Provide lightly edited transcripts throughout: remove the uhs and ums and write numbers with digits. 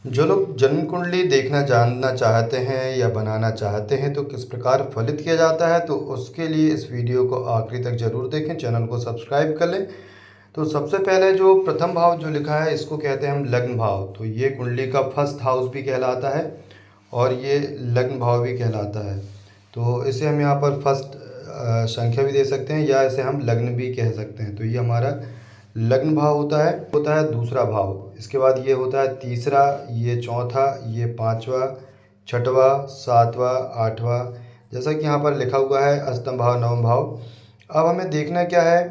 जो लोग जन्म कुंडली देखना जानना चाहते हैं या बनाना चाहते हैं तो किस प्रकार फलित किया जाता है, तो उसके लिए इस वीडियो को आखिरी तक ज़रूर देखें, चैनल को सब्सक्राइब कर लें। तो सबसे पहले जो प्रथम भाव जो लिखा है इसको कहते हैं हम लग्न भाव। तो ये कुंडली का फर्स्ट हाउस भी कहलाता है और ये लग्न भाव भी कहलाता है। तो इसे हम यहाँ पर फर्स्ट संख्या भी दे सकते हैं या इसे हम लग्न भी कह सकते हैं। तो ये हमारा लग्न भाव होता है दूसरा भाव। इसके बाद ये होता है तीसरा, ये चौथा, ये पांचवा, छठवा, सातवां, आठवां, जैसा कि यहाँ पर लिखा हुआ है अष्टम भाव, नवम भाव। अब हमें देखना क्या है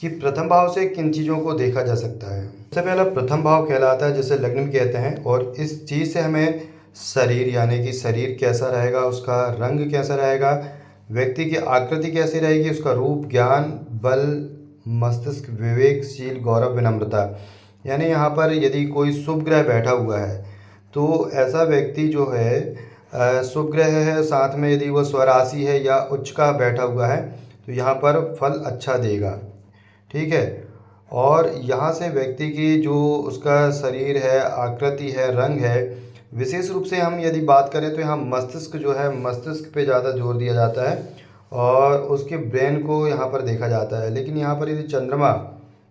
कि प्रथम भाव से किन चीज़ों को देखा जा सकता है। सबसे पहला प्रथम भाव कहलाता है जिसे लग्न भी कहते हैं, और इस चीज़ से हमें शरीर यानी कि शरीर कैसा रहेगा, उसका रंग कैसा रहेगा, व्यक्ति की आकृति कैसी रहेगी, उसका रूप, ज्ञान, बल, मस्तिष्क, विवेकशील, गौरव, विनम्रता, यानी यहाँ पर यदि कोई शुभ ग्रह बैठा हुआ है तो ऐसा व्यक्ति जो है शुभ ग्रह है, साथ में यदि वो स्वराशि है या उच्च का बैठा हुआ है तो यहाँ पर फल अच्छा देगा। ठीक है। और यहाँ से व्यक्ति की जो उसका शरीर है, आकृति है, रंग है, विशेष रूप से हम यदि बात करें तो यहाँ मस्तिष्क जो है, मस्तिष्क पे ज़्यादा जोर दिया जाता है और उसके ब्रेन को यहाँ पर देखा जाता है। लेकिन यहाँ पर यदि चंद्रमा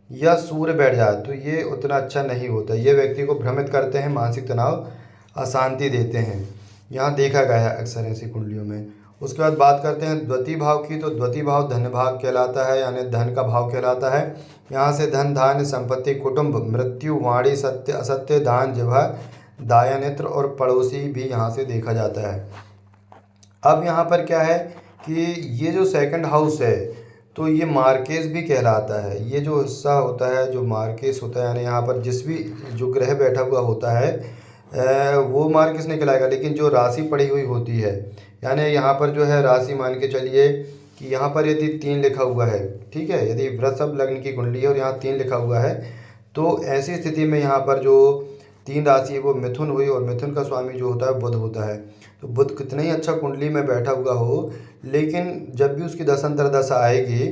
या सूर्य बैठ जाए तो ये उतना अच्छा नहीं होता, ये व्यक्ति को भ्रमित करते हैं, मानसिक तनाव, अशांति देते हैं, यहाँ देखा गया है अक्सर ऐसी कुंडलियों में। उसके बाद बात करते हैं द्वितीय भाव की। तो द्वितीय भाव धन भाव कहलाता है, यानी धन का भाव कहलाता है। यहाँ से धन, धान्य, संपत्ति, कुटुंब, मृत्यु, वाणी, सत्य, असत्य, दान, जिह्वा, दायानेत्र और पड़ोसी भी यहाँ से देखा जाता है। अब यहाँ पर क्या है कि ये जो सेकंड हाउस है तो ये मार्केस भी कहलाता है। ये जो हिस्सा होता है जो मार्केस होता है, यानी यहाँ पर जिस भी जो ग्रह बैठा हुआ होता है वो मार्केस नहीं कहलाएगा, लेकिन जो राशि पड़ी हुई होती है, यानी यहाँ पर जो है राशि मान के चलिए कि यहाँ पर यदि 3 लिखा हुआ है, ठीक है, यदि वृषभ लग्न की कुंडली है और यहाँ 3 लिखा हुआ है तो ऐसी स्थिति में यहाँ पर जो 3 राशि है वो मिथुन हुई, और मिथुन का स्वामी जो होता है बुध होता है। तो बुध कितना ही अच्छा कुंडली में बैठा हुआ हो, लेकिन जब भी उसकी दशांतर दशा आएगी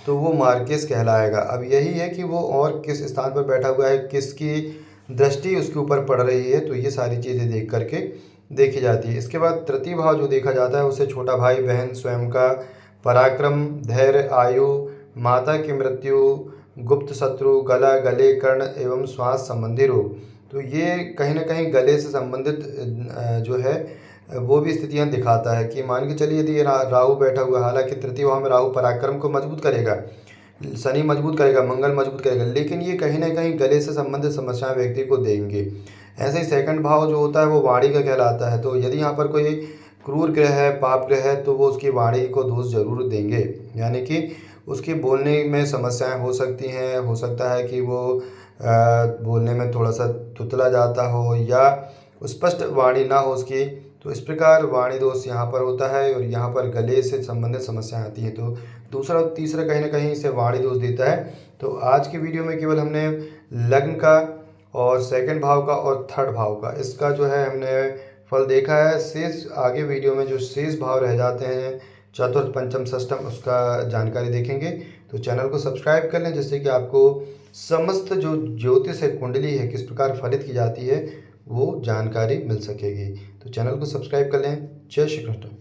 तो वो मार्केस कहलाएगा। अब यही है कि वो और किस स्थान पर बैठा हुआ है, किसकी दृष्टि उसके ऊपर पड़ रही है, तो ये सारी चीज़ें देख करके देखी जाती है। इसके बाद तृतीय भाव जो देखा जाता है उसे छोटा भाई, बहन, स्वयं का पराक्रम, धैर्य, आयु, माता की मृत्यु, गुप्त शत्रु, गला, गले, कर्ण एवं श्वास संबंधी रोग। तो ये कहीं ना कहीं गले से संबंधित जो है वो भी स्थितियां दिखाता है कि मान के चलिए यदि राहु बैठा हुआ है, हालांकि तृतीय भाव में राहु पराक्रम को मजबूत करेगा, शनि मजबूत करेगा, मंगल मजबूत करेगा, लेकिन ये कहीं ना कहीं गले से संबंधित समस्याएं व्यक्ति को देंगे। ऐसे ही सेकंड भाव जो होता है वो वाणी का कहलाता है। तो यदि यहाँ पर कोई क्रूर ग्रह है, पाप ग्रह है, तो वो उसकी वाणी को दोष जरूर देंगे, यानी कि उसकी बोलने में समस्याएं हो सकती हैं। हो सकता है कि वो बोलने में थोड़ा सा तुतला जाता हो या स्पष्ट वाणी ना हो उसकी। तो इस प्रकार वाणी दोष यहाँ पर होता है और यहाँ पर गले से संबंधित समस्याएं आती हैं। तो दूसरा और तीसरा कहीं ना कहीं इसे वाणी दोष देता है। तो आज की वीडियो में केवल हमने लग्न का और सेकंड भाव का और थर्ड भाव का इसका जो है हमने फल देखा है। शेष आगे वीडियो में जो शेष भाव रह जाते हैं, चतुर्थ, पंचम, षष्ठम, उसका जानकारी देखेंगे। तो चैनल को सब्सक्राइब कर लें जिससे कि आपको समस्त जो ज्योतिष है, कुंडली है, किस प्रकार फलित की जाती है वो जानकारी मिल सकेगी। तो चैनल को सब्सक्राइब कर लें। जय श्री कृष्ण।